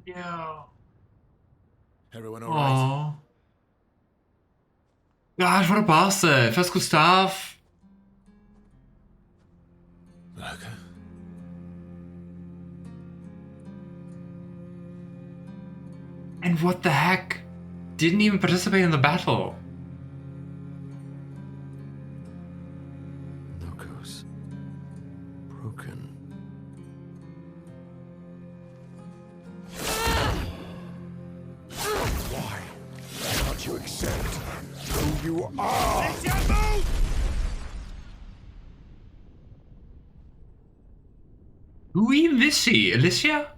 No. Everyone all right? Oh. Gosh, what a bastard. First Gustave. Noco. And what the heck? Didn't even participate in the battle. Noco's broken. Why can't you accept who you are? Who even is she? Alicia?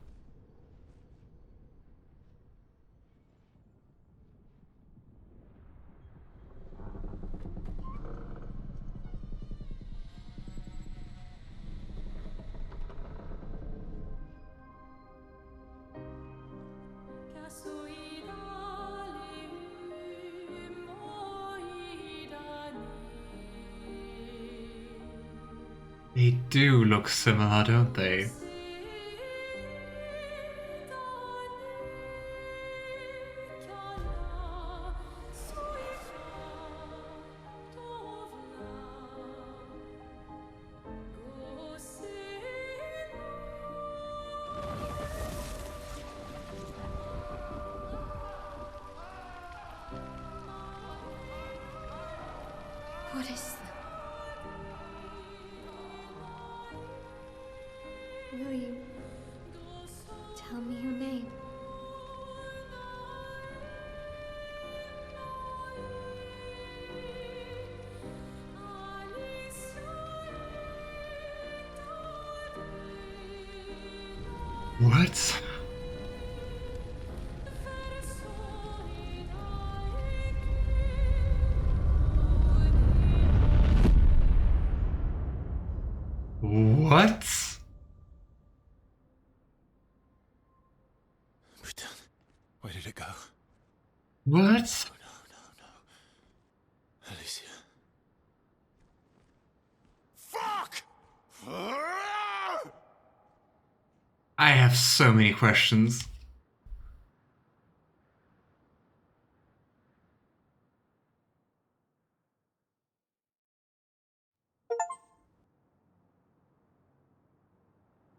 They do look similar, don't they? What is that? Will you tell me your name? What? What? Where did it go? What? No. Alicia. Fuck! I have so many questions.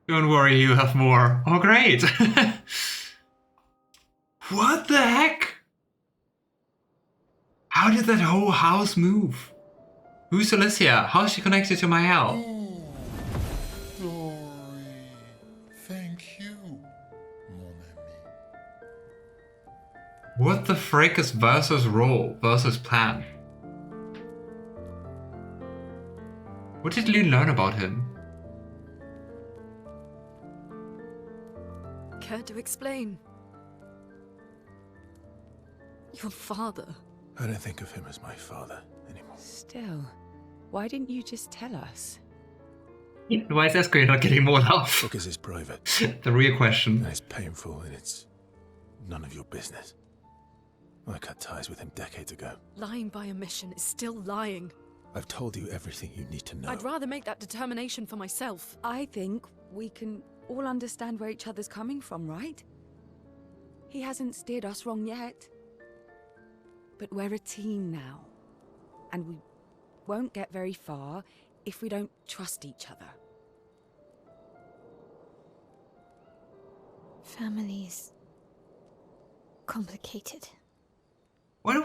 Don't worry, you have more. Oh, great! What the heck? How did that whole house move? Who's Alicia? How is she connected to Maelle? Glory. Thank you, mon ami. What the frick is Verso's role? Verso's plan? What did Lune learn about him? Care to explain? Your father. I don't think of him as my father anymore. Still, why didn't you just tell us? Why is Esquire not getting more love? Because it's private, The real question. and it's painful, and it's none of your business. I cut ties with him decades ago. Lying by omission is still lying. I've told you everything you need to know. I'd rather make that determination for myself. I think we can all understand where each other's coming from, right? He hasn't steered us wrong yet. But we're a team now. And we won't get very far if we don't trust each other. Family's complicated. What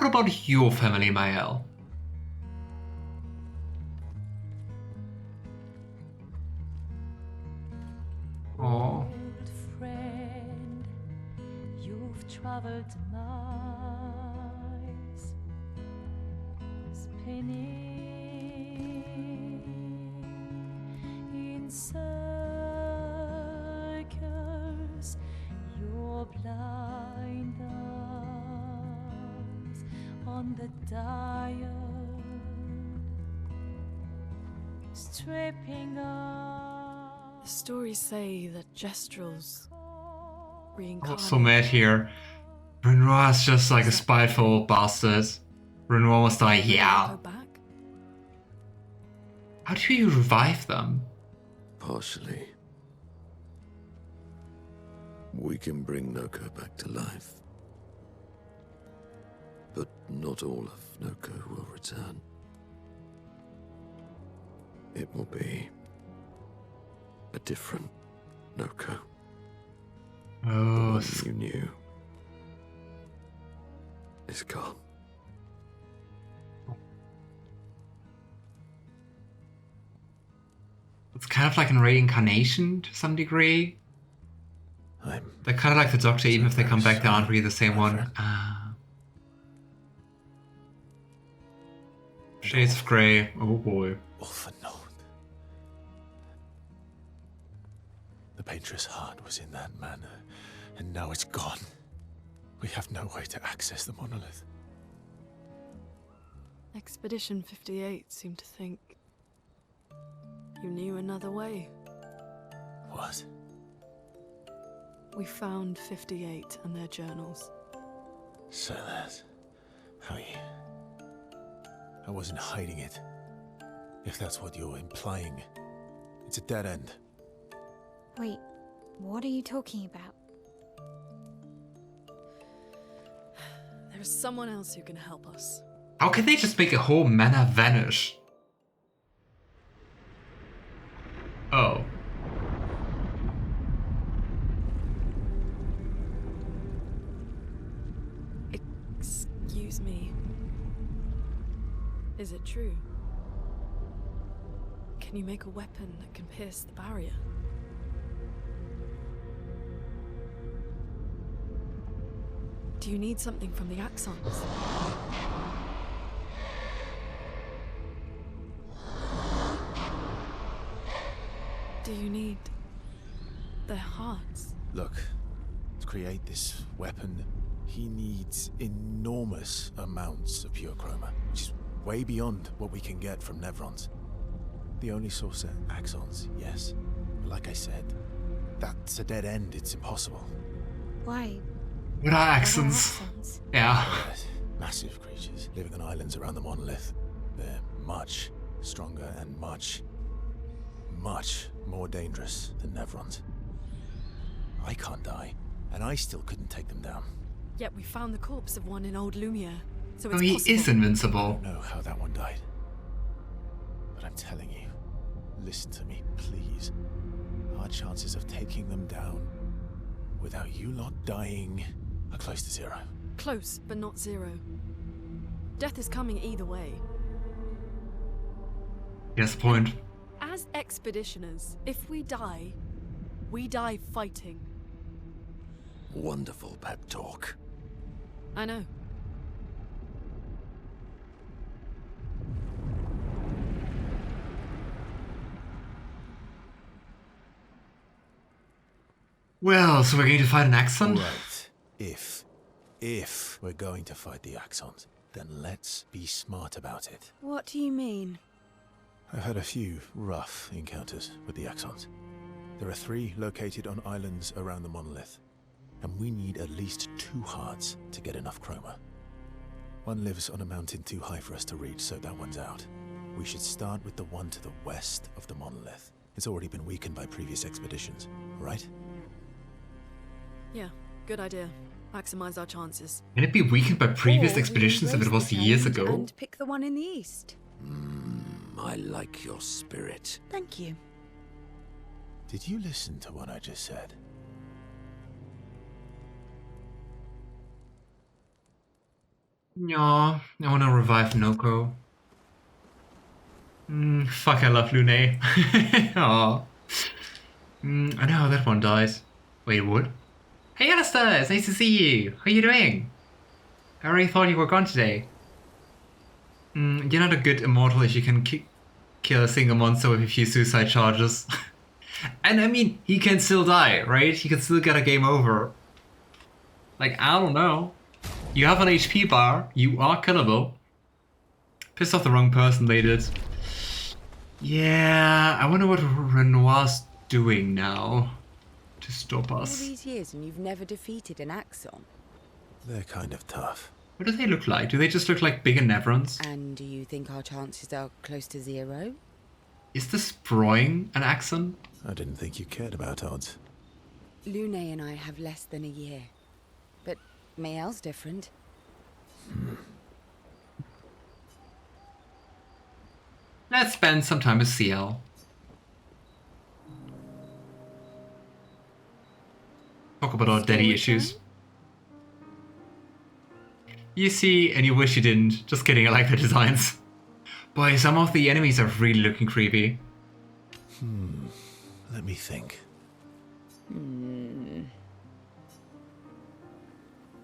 about your family, Maelle? Oh. Old friend, you've traveled miles, spinning in circles, your blind eyes on the dial, stripping off. The stories say that Gestrals I reincarnate. was so mad here. Renoir's just like a spiteful bastard. Renoir was like, yeah. Go back? How do you revive them? Partially. We can bring Noco back to life. But not all of Noco will return. It will be a different Noco. The Oh, one you knew is gone. it's kind of like a reincarnation to some degree. They're kind of like the Doctor, even if they come back, they aren't really the same one. Shades of Grey. Oh boy. All for naught. The Paintress heart was in that manor, and now it's gone. We have no way to access the monolith. Expedition 58 seemed to think you knew another way. What? We found 58 and their journals. So that's how you... I wasn't hiding it. If that's what you're implying. It's a dead end. Wait, what are you talking about? There's someone else who can help us. How can they just make a whole manor vanish? Oh. Excuse me. Is it true? Can you make a weapon that can pierce the barrier? Do you need something from the Axons? Do you need their hearts? Look, to create this weapon, he needs enormous amounts of pure chroma, which is way beyond what we can get from Nevrons. The only source are Axons, yes. But like I said, that's a dead end, it's impossible. Why? What are What are accents? Axons? Yeah. Yes, massive creatures living on islands around the monolith. They're much stronger and much more dangerous than Nevrons. I can't die, and I still couldn't take them down. Yet we found the corpse of one in old Lumiére, so it's Oh, he possible. is I invincible. don't know how that one died. But I'm telling you, listen to me, please. Our chances of taking them down without you lot dying are close to zero. Close, but not zero. Death is coming either way. Yes, point. As expeditioners, if we die fighting. Wonderful pep talk. I know. Well, so we're going to fight an accent? Right. If we're going to fight the Axons, then let's be smart about it. What do you mean? I've had a few rough encounters with the Axons. There are 3 located on islands around the monolith, and we need at least 2 hearts to get enough chroma. One lives on a mountain too high for us to reach, so that one's out. We should start with the one to the west of the monolith. It's already been weakened by previous expeditions, right? Yeah, good idea. Maximize our chances. Can it be weakened by previous Or we expeditions if it embrace was the years challenge ago? And pick the one in the east. I like your spirit. Thank you. Did you listen to what I just said? Yeah, I want to revive Noco. Fuck, I love Lune. Aw. I know how that one dies. Wait, what? Hey Alistair, it's nice to see you. How you doing? I already thought you were gone today. You're not a good immortal if you can kill a single monster with a few suicide charges. And I mean, he can still die, right? He can still get a game over. Like, I don't know. You have an HP bar, you are killable. Pissed off the wrong person, they did. Yeah, I wonder what Renoir's doing now to stop All us. these years and you've never defeated an Axon. They're kind of tough. What do they look like? Do they just look like bigger Nevrons? And do you think our chances are close to zero? Is this Sproing an accent? I didn't think you cared about odds. Lune and I have less than a year. But Maelle's different. Let's spend some time with Sciel. Talk about our daddy Story issues. time? You see, and you wish you didn't. Just kidding, I like the designs. Boy, some of the enemies are really looking creepy. Let me think.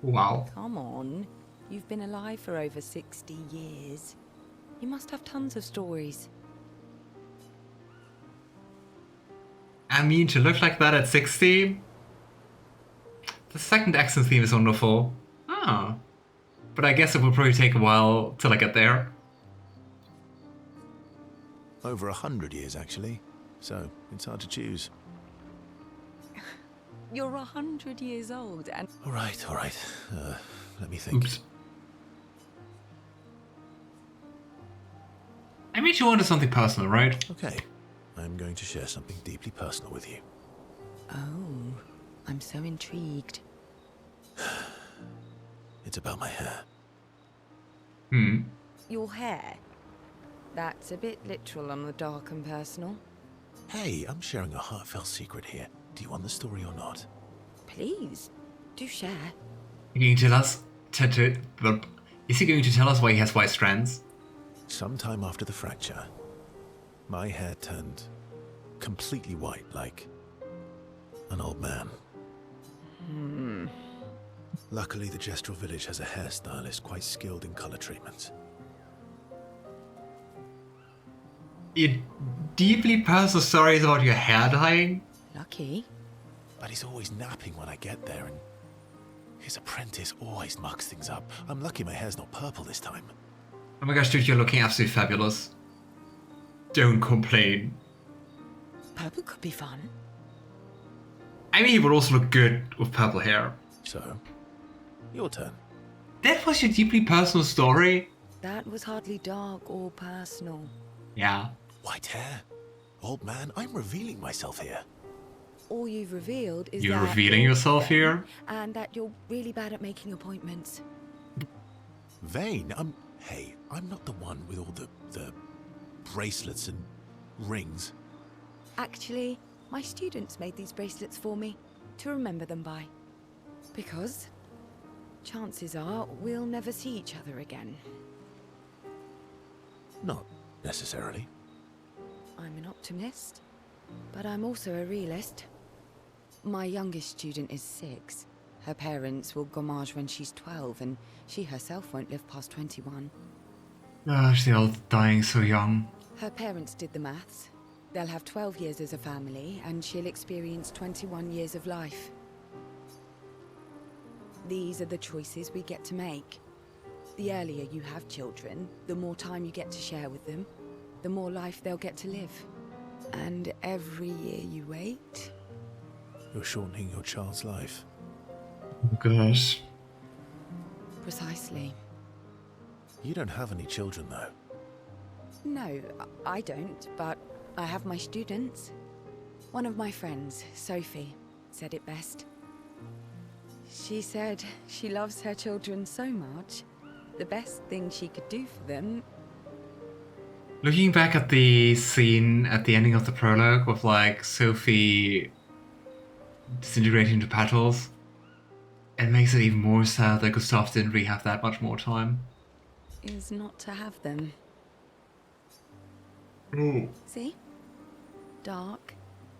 Wow. Come on. You've been alive for over 60 years. You must have tons of stories. I mean, to look like that at 60? The second accent theme is wonderful. Ah. But I guess it will probably take a while till I get there. Over 100 years, actually. So, it's hard to choose. You're 100 years old and... All right. Let me think. Oops. I mean, you wanted something personal, right? Okay. I'm going to share something deeply personal with you. Oh, I'm so intrigued. It's about my hair. Your hair? That's a bit literal on the dark and personal. Hey, I'm sharing a heartfelt secret here. Do you want the story or not? Please, do share. You going to tell us? Is he going to tell us why he has white strands? Sometime after the fracture, my hair turned completely white, like an old man. Luckily, the Gestral village has a hairstylist quite skilled in color treatments. Your deeply personal stories about your hair dyeing? Lucky. But he's always napping when I get there, and his apprentice always mucks things up. I'm lucky my hair's not purple this time. Oh my gosh, dude, you're looking absolutely fabulous. Don't complain. Purple could be fun. I mean, he would also look good with purple hair. So, your turn. That was your deeply personal story? That was hardly dark or personal. Yeah. White hair? Old man, I'm revealing myself here. All you've revealed is You're that revealing you're yourself vain here? and that you're really bad at making appointments. Vain? Hey, I'm not the one with all the bracelets and rings. Actually, my students made these bracelets for me to remember them by. Because chances are we'll never see each other again. Not necessarily. I'm an optimist, but I'm also a realist. My youngest student is 6. Her parents will gommage when she's 12, and she herself won't live past 21. Gosh, they're all dying so young. Her parents did the maths. They'll have 12 years as a family, and she'll experience 21 years of life. These are the choices we get to make. The earlier you have children, the more time you get to share with them, the more life they'll get to live. And every year you wait... You're shortening your child's life. Oh gosh. Precisely. You don't have any children, though. No, I don't, but I have my students. One of my friends, Sophie, said it best. She said she loves her children so much, the best thing she could do for them... Looking back at the scene at the ending of the prologue with like Sophie disintegrating into petals, it makes it even more sad that Gustave didn't really have that much more time. is not to have them. Ooh. See? Dark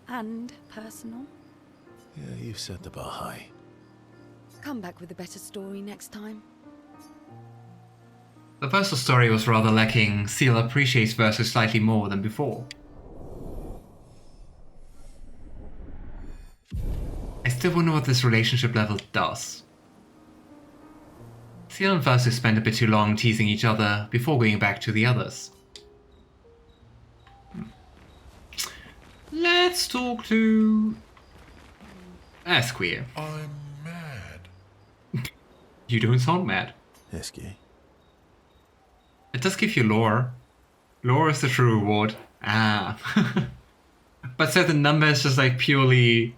and personal. Yeah, you've set the bar high. Come back with a better story next time. The Verso story was rather lacking. Sciel appreciates Verso slightly more than before. I still wonder what this relationship level does. Sciel and Verso spent a bit too long teasing each other before going back to the others. Let's talk to... Esquire. I'm mad. You don't sound mad. Esky. It does give you lore. Lore is the true reward. Ah. But certain numbers just like purely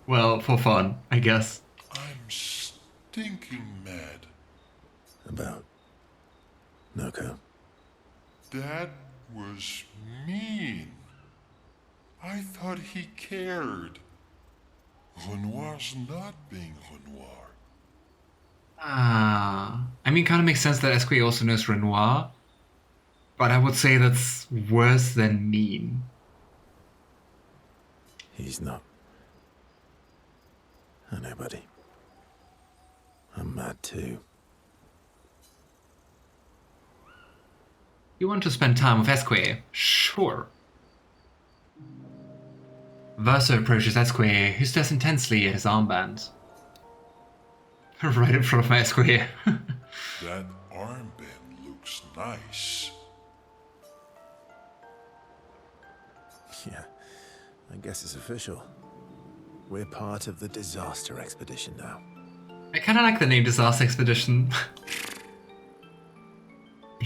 Well, for fun, I guess. I'm stinking mad. About Noco. That was mean. I thought he cared. Renoir's not being Renoir. I mean, kind of makes sense that Esque also knows Renoir, but I would say that's worse than mean. He's not. I know, buddy. I'm mad too. You want to spend time with Esque? Sure. Verso approaches Esque, who stares intensely at his armband. Right in front of my Esque. That armband looks nice. Yeah, I guess it's official. We're part of the disaster expedition now. I kinda like the name Disaster Expedition.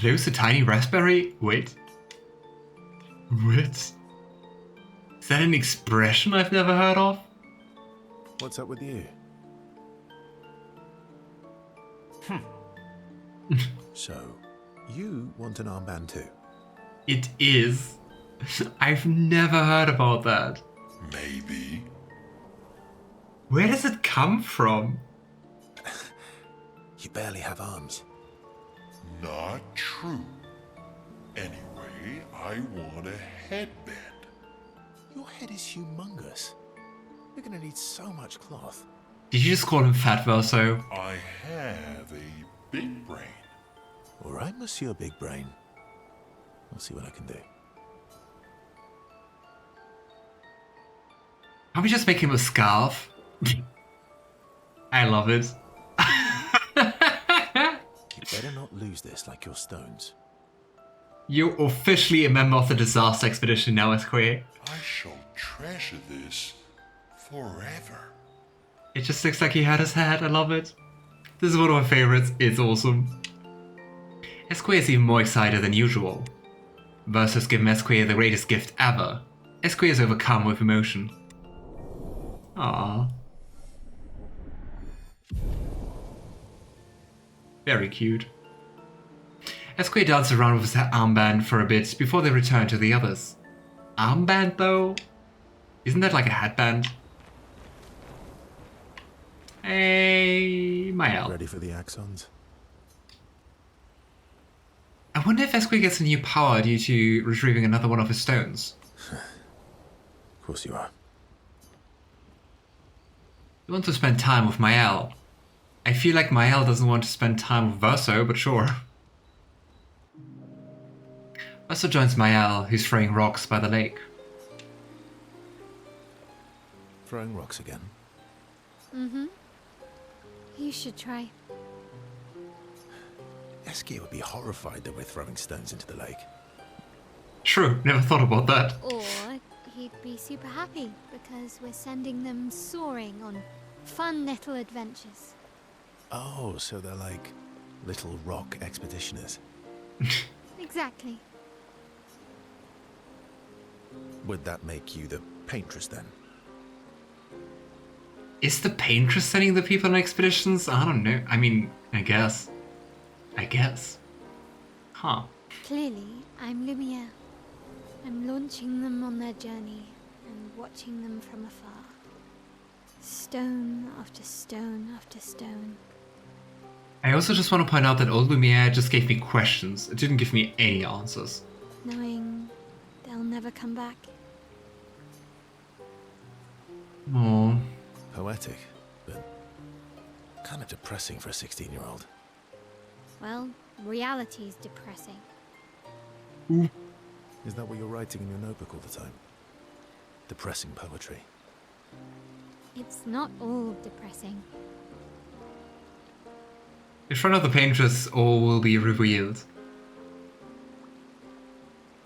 Blows a tiny raspberry? Wait. What? Is that an expression I've never heard of? What's up with you? So, you want an armband too? It is. I've never heard about that. Maybe. Where does it come from? You barely have arms. Not true. Anyway, I want a headband. Your head is humongous. You're gonna need so much cloth. Did you just call him Fat Verso? I have a big brain. All right, Monsieur Big Brain. I'll see what I can do. Can't we just make him a scarf? I love it. You better not lose this like your stones. You're officially a member of the Disaster Expedition now, Esque. I shall treasure this forever. It just looks like he had his hat. I love it. This is one of my favorites. It's awesome. Esque is even more excited than usual. Verso's given Esque the greatest gift ever. Esque is overcome with emotion. Aww. Very cute. Esque dances around with his armband for a bit before they return to the others. Armband though? Isn't that like a headband? Hey, Maelle. Ready for the axons? I wonder if Esque gets a new power due to retrieving another one of his stones. Of course you are. You want to spend time with Maelle. I feel like Maelle doesn't want to spend time with Verso, but sure. Verso joins Maelle, who's throwing rocks by the lake. Throwing rocks again. Mm-hmm. You should try. Esky would be horrified that we're throwing stones into the lake. True, never thought about that. Or he'd be super happy because we're sending them soaring on fun little adventures. Oh, so they're like little rock expeditioners. Exactly. Would that make you the Paintress then? Is the Paintress sending the people on expeditions? I don't know. I mean, I guess. Huh. Clearly, I'm Lumiére. I'm launching them on their journey and watching them from afar. Stone after stone after stone. I also just want to point out that old Lumiére just gave me questions. It didn't give me any answers. Knowing they'll never come back. Oh. Poetic, but kind of depressing for a 16-year-old. Well, reality's depressing. Is that what you're writing in your notebook all the time? Depressing poetry. It's not all depressing. In front of the Paintress, all will be revealed.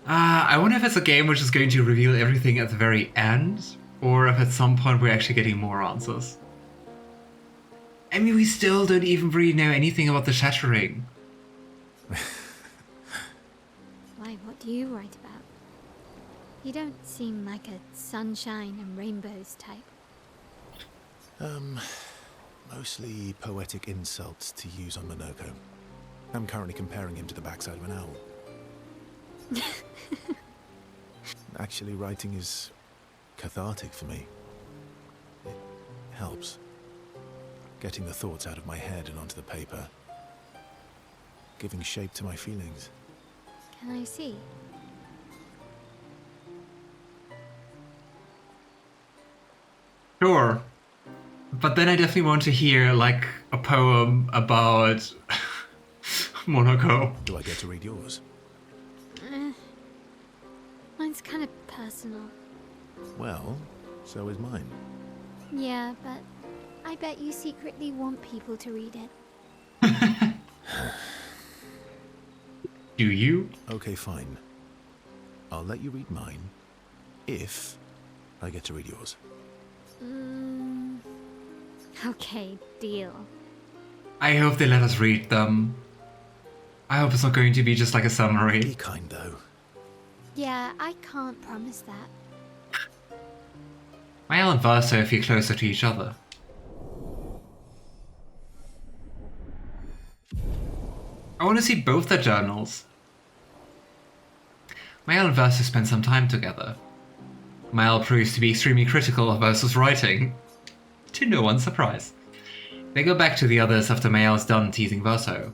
I wonder if it's a game which is going to reveal everything at the very end, or if at some point we're actually getting more answers. I mean, we still don't even really know anything about the Shattering. Why, what do you write about? You don't seem like a sunshine and rainbows type. Mostly poetic insults to use on Monoco. I'm currently comparing him to the backside of an owl. Actually, writing is cathartic for me. It helps. Getting the thoughts out of my head and onto the paper. Giving shape to my feelings. Can I see? Sure. But then I definitely want to hear, like, a poem about Monoco. Do I get to read yours? Mine's kind of personal. Well, so is mine. Yeah, but I bet you secretly want people to read it. Do you? Okay, fine. I'll let you read mine, if I get to read yours. Okay, deal. I hope they let us read them. I hope it's not going to be just like a summary. Be kind, though. Yeah, I can't promise that. Maelle and Verso feel closer to each other. I want to see both their journals. Maelle and Verso spend some time together. Maelle proves to be extremely critical of Verso's writing, to no one's surprise. They go back to the others after Maelle's done teasing Verso.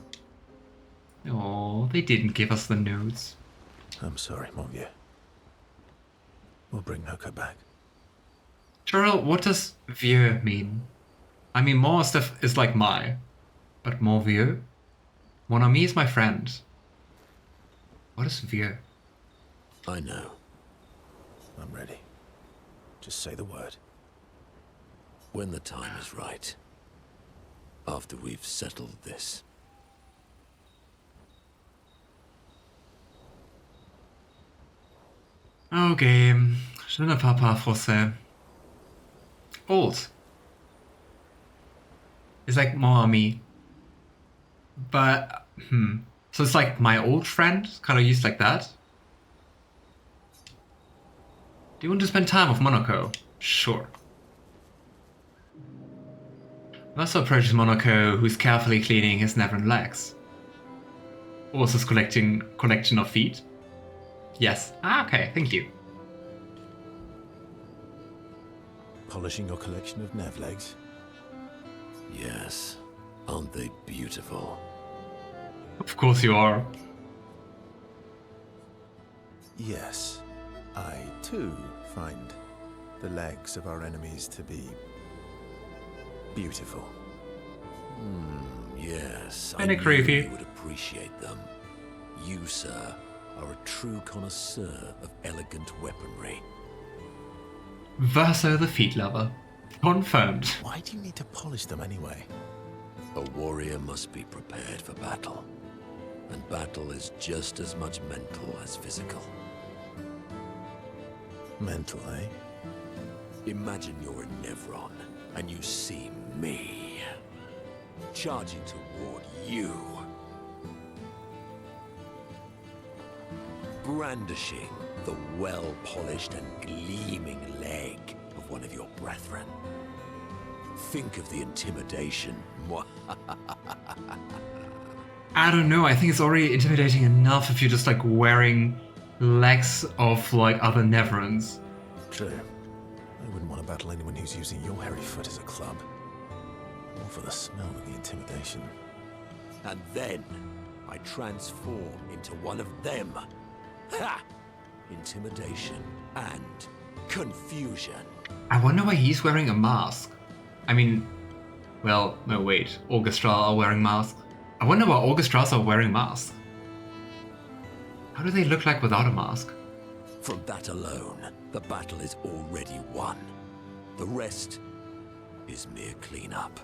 Oh, they didn't give us the notes. I'm sorry, mon vieux. We'll bring Noco back. Cheryl, what does vieux mean? I mean, more stuff is like my, but mon vieux? Mon ami is my friend. What is vieux? I know. I'm ready. Just say the word. When the time is right. After we've settled this. Okay, je ne parle pas français. Old. It's like mon ami. But, so it's like my old friend, kind of used like that. Do you want to spend time with Monoco? Sure. Verso approaches Monoco, who's carefully cleaning his Neveran legs. Also his collection of feet. Yes. Ah, okay, thank you. Polishing your collection of Nev legs? Yes. Aren't they beautiful? Of course you are. Yes. I, too, find the legs of our enemies to be beautiful. Yes. Kinda I knew creepy. you would appreciate them. You, sir, are a true connoisseur of elegant weaponry. Verso the feet lover. Confirmed. Why do you need to polish them anyway? A warrior must be prepared for battle. And battle is just as much mental as physical. Mental, eh? Imagine you're in Nevron, and you see me, charging toward you, brandishing the well-polished and gleaming leg of one of your brethren. Think of the intimidation. I don't know, I think it's already intimidating enough if you're just like wearing legs of like other Neverons. True. I wouldn't want to battle anyone who's using your hairy foot as a club. Or for the smell of the intimidation. And then I transform into one of them. Ha! Intimidation and confusion. I wonder why he's wearing a mask. I mean, well, no wait, all Gestral are wearing masks. I wonder why all Gestrals are wearing masks. How do they look like without a mask? From that alone, the battle is already won. The rest is mere cleanup.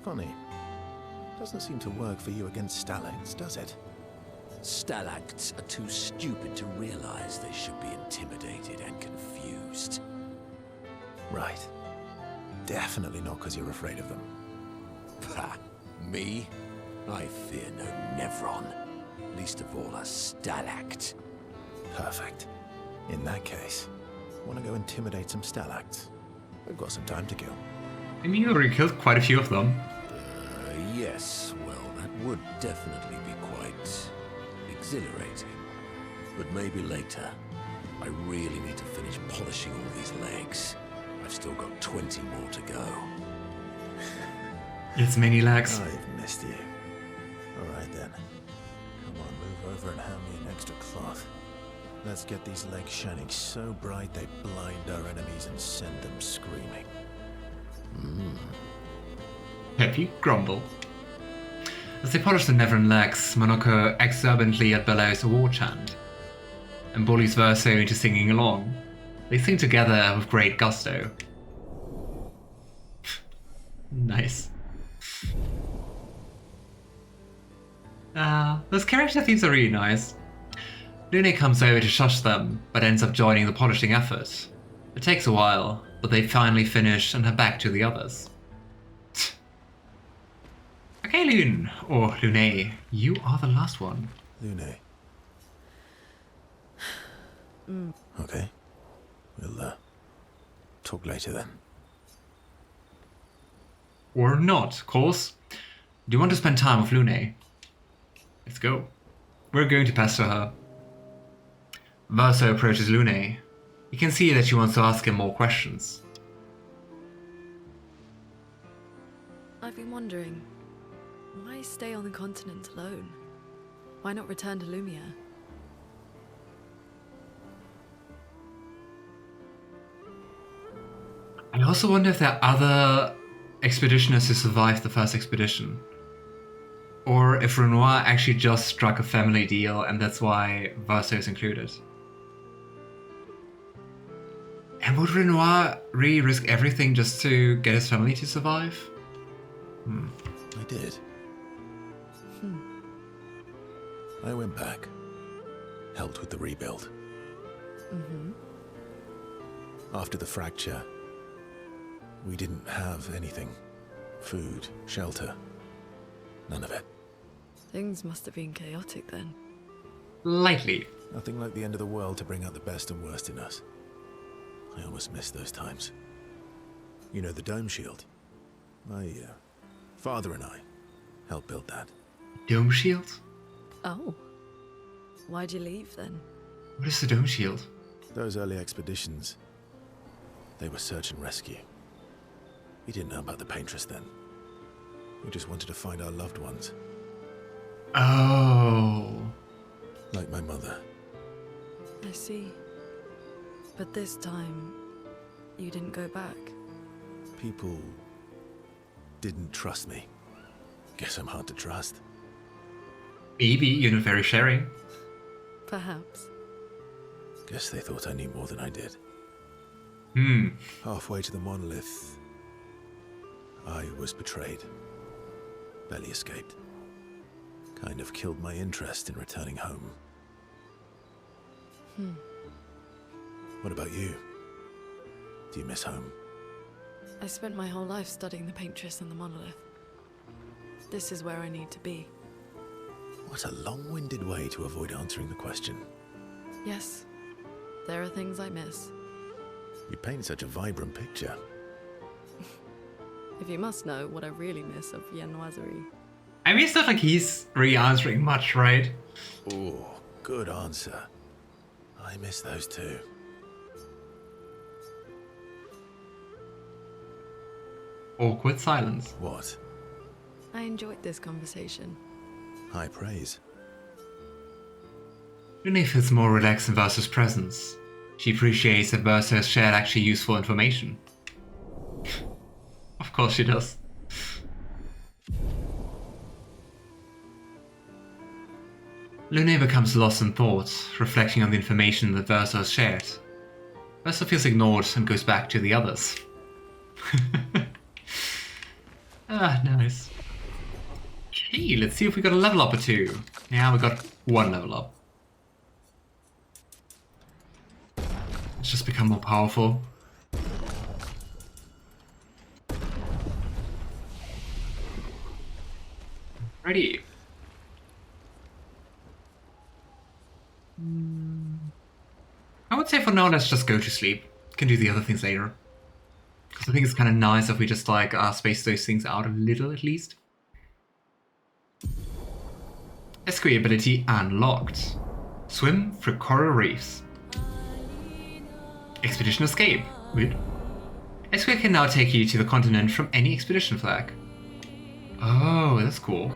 Funny. Doesn't seem to work for you against stalacts, does it? Stalacts are too stupid to realize they should be intimidated and confused. Right. Definitely not because you're afraid of them. Pah! Me? I fear no Nevron. Least of all a stalact. Perfect. In that case, want to go intimidate some stalacts? We've got some time to kill. I mean, you already killed quite a few of them. Yes, well, that would definitely be quite exhilarating. But maybe later. I really need to finish polishing all these legs. I've still got 20 more to go. It's many legs. I've missed you. Alright then. Come on, move over and hand me an extra cloth. Let's get these legs shining so bright they blind our enemies and send them screaming. Happy grumble. As they polish the Neveran legs, Monoco exuberantly bellows a war chant and bullies Verso into singing along. They sing together with great gusto. Nice. Those character themes are really nice. Lune comes over to shush them, but ends up joining the polishing effort. It takes a while, but they finally finish and head back to the others. Okay, Lune, or Lune, you are the last one. Lune. Okay. We'll, talk later then. Or not, of course. Do you want to spend time with Lune? Let's go. We're going to pester her. Verso approaches Lune. You can see that she wants to ask him more questions. I've been wondering, why stay on the continent alone? Why not return to Lumiére? I also wonder if there are other expeditioners who survived the first expedition. Or if Renoir actually just struck a family deal and that's why Verso is included. And would Renoir really risk everything just to get his family to survive? I did. I went back. Helped with the rebuild. After the fracture, we didn't have anything. Food, shelter. None of it. Things must have been chaotic then. Lightly. Nothing like the end of the world to bring out the best and worst in us. I almost miss those times. You know the dome shield? My father and I helped build that. Dome shield? Oh. Why'd you leave then? What is the dome shield? Those early expeditions, they were search and rescue. We didn't know about the Paintress then. We just wanted to find our loved ones. Oh. Like my mother. I see. But this time, you didn't go back. People didn't trust me. Guess I'm hard to trust. Maybe you're not very sharing. Perhaps. Guess they thought I knew more than I did. Halfway to the monolith, I was betrayed. Barely escaped. Kind of killed my interest in returning home. What about you? Do you miss home? I spent my whole life studying the Paintress and the monolith. This is where I need to be. What a long-winded way to avoid answering the question. Yes, there are things I miss. You paint such a vibrant picture. If you must know what I really miss of Viennoiserie. I mean, it's not like he's really answering much, right? Oh, good answer. I miss those too. Awkward silence. What? I enjoyed this conversation. High praise. Lune feels more relaxed in Verso's presence. She appreciates that Verso has shared actually useful information. Of course she does. Lune becomes lost in thought, reflecting on the information that Verso has shared. Verso feels ignored and goes back to the others. Nice. Okay, let's see if we got a level up or two. Yeah, we got one level up. Let's just become more powerful. Ready. I would say say for now, let's just go to sleep. Can do the other things later. Because I think it's kind of nice if we just like space those things out a little at least. Escort ability unlocked. Swim through coral reefs. Expedition escape. Weird. Escort can now take you to the continent from any expedition flag. Oh, that's cool.